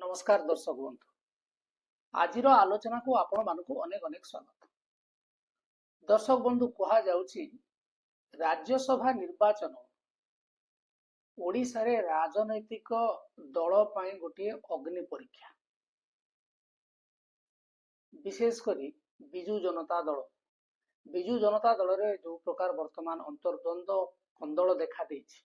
नमस्कार दर्शक बंधु आज आलोचना को आपण मानक अनेक अनेक स्वागत। दर्शक बंधु कह राज्यसभा निर्वाचन ओडिशा रे राजनैतिक दल पाई गोटे अग्नि परीक्षा। विशेषकर बिजु जनता दल रे जो प्रकार वर्तमान अंतर्द्वंद कंदल देखा देछि,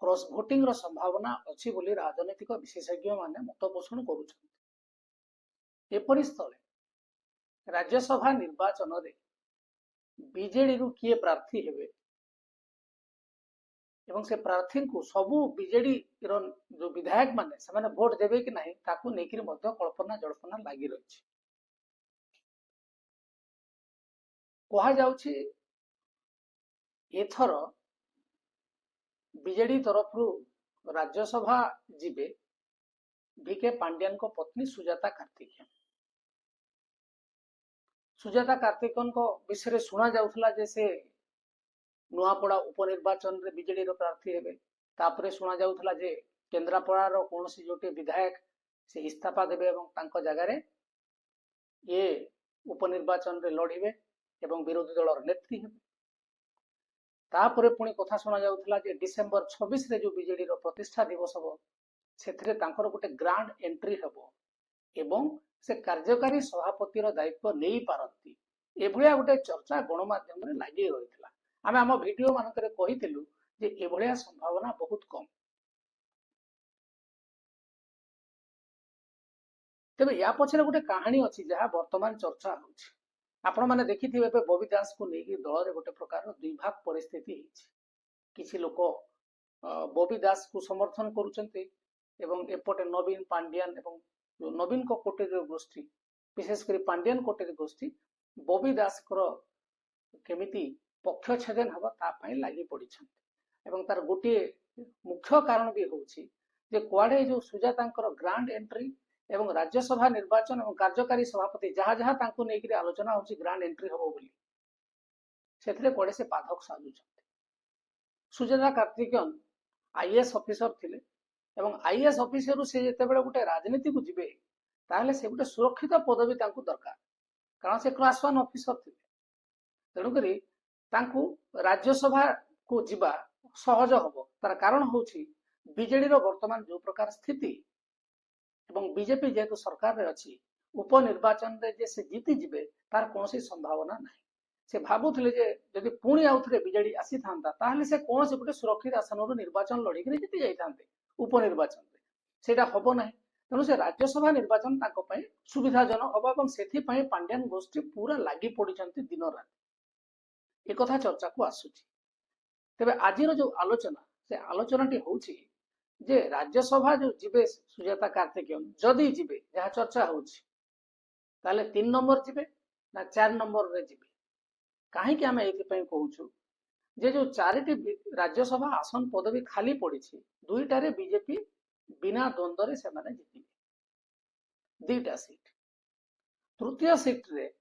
क्रॉस भोटिंग रो संभावना अछि बोली राजनीतिक विशेषज्ञ माने मत पोषण करुछन्ति। एपरि स्थले राज्यसभा निर्वाचन रे बीजेडी रु किए प्रार्थी हेबे एवं से प्रार्थी को सबु बीजेडी रो जो विधायक माने से माने वोट देबे कि नहीं ताकू नेकिर मध्य कल्पना जल्पना लागि रहिछि। कहा जाउछि एथर बीजेडी तरफ राज्यसभा जीवे वीके पांड्यान को पत्नी सुजाता कार्तिकेयन। सुजाता कार्तिकेयन को विषय शुणा जाउथला जे से नुआपड़ा उपनिर्वाचन रे बीजेडी रो प्रार्थी हेबे। तापरे शुणा जाउथला जे केंद्रापड़ा रो कोनोसी जोटे विधायक से इस्तीफा देबे एवं तांको जगह रे ये उपनिर्वाचन रे लढिबे एवं विरोधी दलर नेत्री हेबे। तापरे पुणी कथा शुणा जाउथला जे डिसेंबर 26 रे जो बीजेडी रो प्रतिष्ठा दिवस हबो सेथरे तांकर गोटे ग्रांड एंट्री हबो एवं से कार्यकारी सभापति रो दायित्व नेई पारंती। एभलिया गोटे चर्चा गणमाध्यम रे लागि रहितला। आमे हम वीडियो मानकरे कहिथिलु जे एभलिया संभावना बहुत कम। तबे या पछरे गोटे कहानी अछि जहा वर्तमान चर्चा होछि। आपण माने देखिथिबे बे बॉबी दास को नेकी दल रे गोटे प्रकार दुई भाग परिस्थिति हिछि। किछि लोक बॉबी दास को समर्थन करूचंती एवं एपटे नवीन पांड्यान एवं नवीन को कोटेर गोष्ठी विशेषकर पांड्यान कोटेर गोष्ठी बॉबी दास को केमिति पक्ष छेदन हबा ता पई लागि पडिछंती। एवं तार गोटे मुख्य कारण भी होछि जे कुआडे जो सुजातांकर ग्रांड एंट्री एवं राज्यसभा निर्वाचन और कार्यकारी सभापति जहाँ जहाँ तांको नेकिरी आलोचना होछि ग्रांड एंट्री हबो बोली सेथरे कोडे से बाधक साजुछंती। सुजाता कार्तिकेयन आईएएस ऑफिसर थिले एवं आईएएस ऑफिसर से जेतेबेले गोटे राजनीति को जिबे ताहले से गोटे सुरक्षित पदवी तांको दरकार, कारण से क्लास 1 ऑफिसर थिले। तेणु करी तांको राज्यसभा को जिबा सहज हबो। तार कारण होछि बीजेडी रो वर्तमान जो प्रकार स्थिति एवं बीजेपी जेहेतु सरकार रे अछि उपनिर्वाचन रे जे से जीति जिबे तार कोनोसी संभावना नाही। से भाबुथले जे यदि पुणी आउथरे बीजेडी आसी थांता ताहले से कोनोसी गोटे सुरक्षित आसन रो निर्वाचन लढिकरी जीति जाइथांते उपनिर्वाचन रे। सेटा हबो नाही। तेणु से राज्यसभा निर्वाचन ताको पई सुविधाजनक हबो एवं सेथि पई पांड्यान गोष्ठी पूरा लागि पडिचंती दिन रात। ए कथा चर्चा को आसुची। तबे आजिर जो आलोचना से आलोचनाटी होछि जे राज्यसभा जो जीवे सुजाता कार्तिकेयन जदि जीवे जहाँ चर्चा होछि ताले 3 नंबर जीवे ना 4 नंबर रे जीवे। काहे कि हमें एथि पई कहूछु जे जो 4टी राज्यसभा आसन पदवी खाली पड़िछि दुईटारे बीजेपी बिना द्वंद्व रे से माने जीतिबे 2टा सीट। तृतीय सीट रे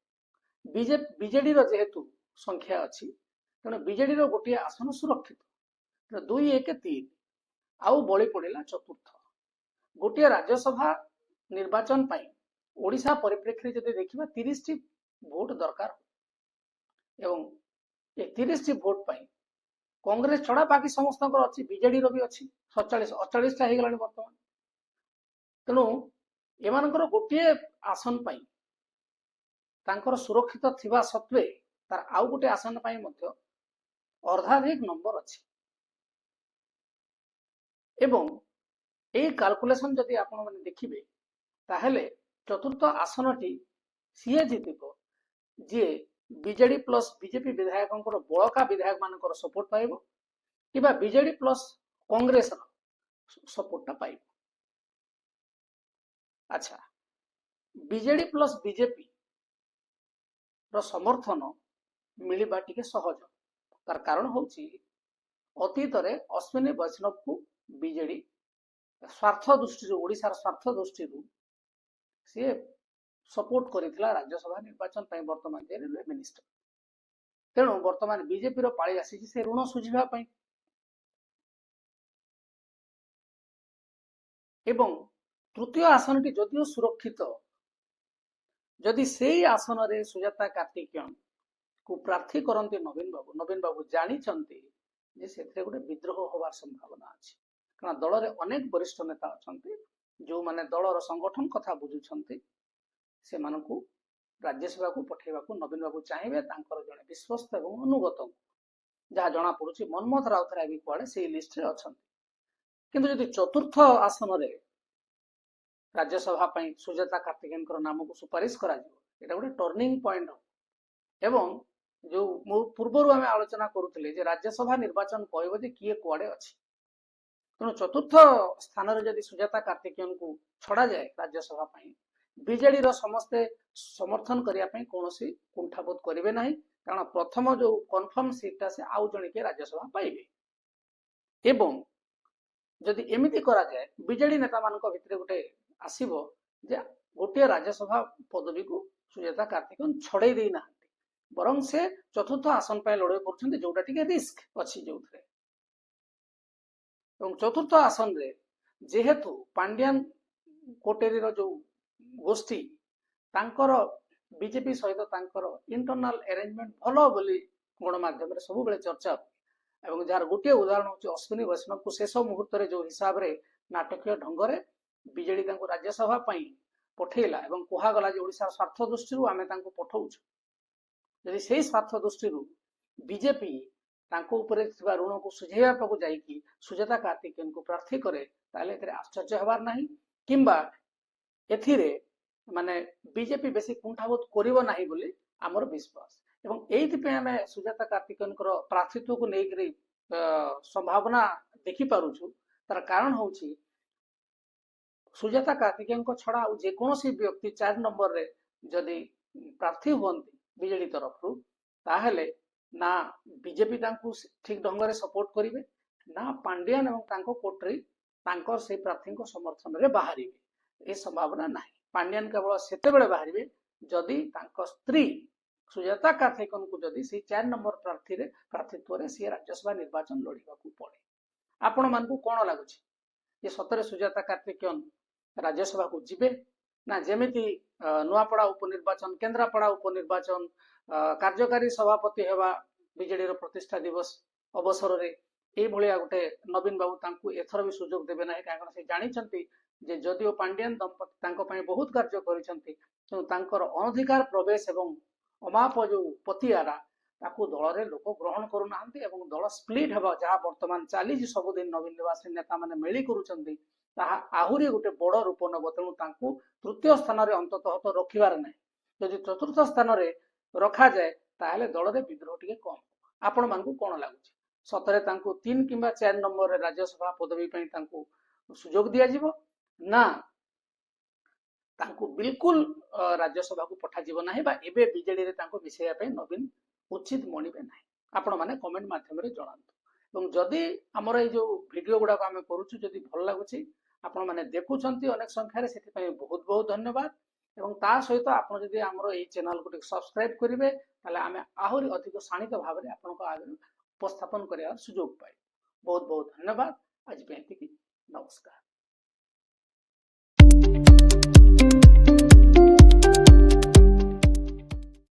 बीजेडी रो जेहेतु संख्या अछि तेणु बीजेडी रो गोटे आसन सुरक्षित। 2 1 3 आउ बळी पड़िला चतुर्थ। गोटे राज्यसभा निर्वाचन पाई ओडिशा परिप्रेक्षी जदि देखिबा 30 टी वोट दरकार एवं ए 30 टी वोट पाई कांग्रेस छड़ा बाकी समस्त अच्छी बीजेडी रो भी अच्छी 47 48 टा हेगलानी वर्तमान। तेणु एमानकर गोटे आसन पाई तांकर सुरक्षित थिबा सत्वे तार आउ गोटे आसन पाई मध्य अर्धाधिक नंबर अच्छी एवं ए कैलकुलेशन जदि आपण माने देखिबे ताहेले चतुर्थ आसनटी सीए जीतिबो जे बीजेडी प्लस बीजेपी विधायकंकर बळका विधायक मानकर सपोर्ट पाइबो किबा बीजेडी प्लस कांग्रेस सपोर्ट पाइबो। अच्छा, बीजेडी प्लस बीजेपी रो समर्थन मिलिबा टिके सहज। तार कारण होछि अतीत रे अश्विनी वैष्णव को बीजेडी स्वार्थ दृष्टि ओडिशा स्वार्थ दृष्टि सी सपोर्ट करितला राज्यसभा निर्वाचन पई वर्तमान जे रेलवे मिनिस्टर। तेणु वर्तमान बीजेपी रो पाळी आसी से ऋण सुझिबा पई एवं तृतीय आसनटी जदिओ सुरक्षित जदि सेई आसन रे सुजाता कार्तिकेयन को प्रार्थी करती नवीन बाबू जानी जे से गोटे विद्रोह होवार संभावना अच्छी कारण दल में अनेक वरिष्ठ नेता अच्छा जो माने दलर संगठन कथा बुझुंट से राज्यसभा को पठेवा नवीन बाबू चाहिए जड़े विश्वस्त और अनुगत जहाँ जना पड़ी मनमोहन राउतराय भी कड़े से लिस्ट रे अच्छा किंतु जदि चतुर्थ आसन रे राज्यसभा सुजाता कार्तिकेयन नाम को सुपारिश करा गोटे टर्निंग पॉइंट एवं जो पूर्वर आम आलोचना करुले राज्यसभा निर्वाचन कहब किए कुआड़े अच्छी तेणु चतुर्थ स्थान जदि सुजाता कार्तिकेयन को छड़ा जाए राज्यसभा बीजेडी समस्ते समर्थन करने कौन कुंठाबोध करेंगे ना कारण प्रथम जो कन्फर्म सीटा से आउ जन के राज्यसभा पाइबे एवं जदि एमती करा जाए बीजेडी नेता मान भितर गोटे आसीबो जे गोटे राज्यसभा पदवी को सुजाता कार्तिकेयन छड़े देना बरं से चतुर्थ आसन पर लड़ाई कर जोटा टी रिस्क अच्छी जो चतुर्थ आसन रे जेहेतु पांड्यान कोटेरी जो गोष्ठी तांकर बीजेपी सहित तांकर इंटरनल अरेंजमेंट भलो बोली गणमाध्यम सब बेले चर्चा एवं जार गोटे उदाहरण होची अश्विनी वैष्णव को शेष मुहूर्त रे जो हिसाब रे नाटकीय ढंग रे बीजेडी तांको राज्यसभा पठेला एवं कहगला ओडिशा स्वार्थ दृष्टि आमे तांको पठाउछु यदि से स्वार्थ दृष्टि बीजेपी ऋण को सुझेवा जाइकी सुजाता कार्तिकेयन को प्रार्थी करे ताले आश्चर्य हबार नहीं किंबा एथिरे माने बीजेपी बेसी कुंठाबोध करिवो नाही बोली आमर विश्वास एवं एइथिपे आमे सुजाता कार्तिकेयन प्रार्थीत्व को लेकर संभावना देखि पारुछु तार कारण होउछि सुजाता कार्तिकेयन छड़ा जेकोसी व्यक्ति 4 नंबर रे जदि प्रार्थी हुअन्ति बीजेडी तरफ ताहले ना बीजेपी ठीक ढंग से सपोर्ट करेंगे ना पांड्यान और कोटरी से प्रार्थी समर्थन में बाहर ये संभावना ना पांड्यान केवल से बाहर जदि स्त्री सुजाता कार्तिकेयन को जदि से 4 नंबर प्रार्थीत्व रे सी राज्यसभा निर्वाचन लड़वा पड़े आपण मान कौन लगुच ये सतरे सुजाता कार्तिकेयन राज्यसभा को जीवे ना जेमिति नुआपड़ा उपनिर्वाचन केन्द्रापड़ा उपनिर्वाचन कार्यकारी सभापति हेबा बीजेडी प्रतिष्ठा दिवस अवसर रे ए भलिया गोटे नवीन बाबू तांकु एथर भी सुजोग देबे नाही कारण से जानिचंती जे जदिओ पांड्यान दंपति तांको पई बहुत कार्य करिसंती तो तांकर अनधिकार प्रवेश एवं अमाप जो पतियारा ताकू दल रे लोक ग्रहण करू नाहंती एवं दल स्प्लिट हेबा जहा वर्तमान चाली सबुदिन नवीन निवासी नेता माने मेली करूचंती ताहा आहुरी गोटे बड़ रूप नब तेणु तांकु तृतीय स्थान रे अंततः तो रखिबार नाही जदि चतुर्थ स्थान रे रखा जाए ताहले दल रे विद्रोह टिके कम आपण मानकु कोन लागुची सतरे तांकु 3 किंबा 4 नंबर रे राज्यसभा पदवी पई तांकु सुजोग दिया जिवो ना तांकु बिल्कुल राज्यसभा को पठा जिवो नाही बा एबे बीजेडी रे तांकु मिसेया पई नवीन उचित मणिबे नाही आपण माने कमेंट माध्यम रे जणांतु एवं जदि हमर ए जो वीडियो गुडा को आमे करूछु जदि भल लागुची आपण माने देखुछंती अनेक संख्या रे सेति पई बहुत बहुत धन्यवाद एवं ता सहित आपण जदि हमर ए चैनल को सब्सक्राइब करिवे ताले आमे आहुरी अधिक शाणित भाव रे आपण को आगे उपस्थापन करियार सुजोग पाइ बहुत बहुत धन्यवाद आज पे नमस्कार।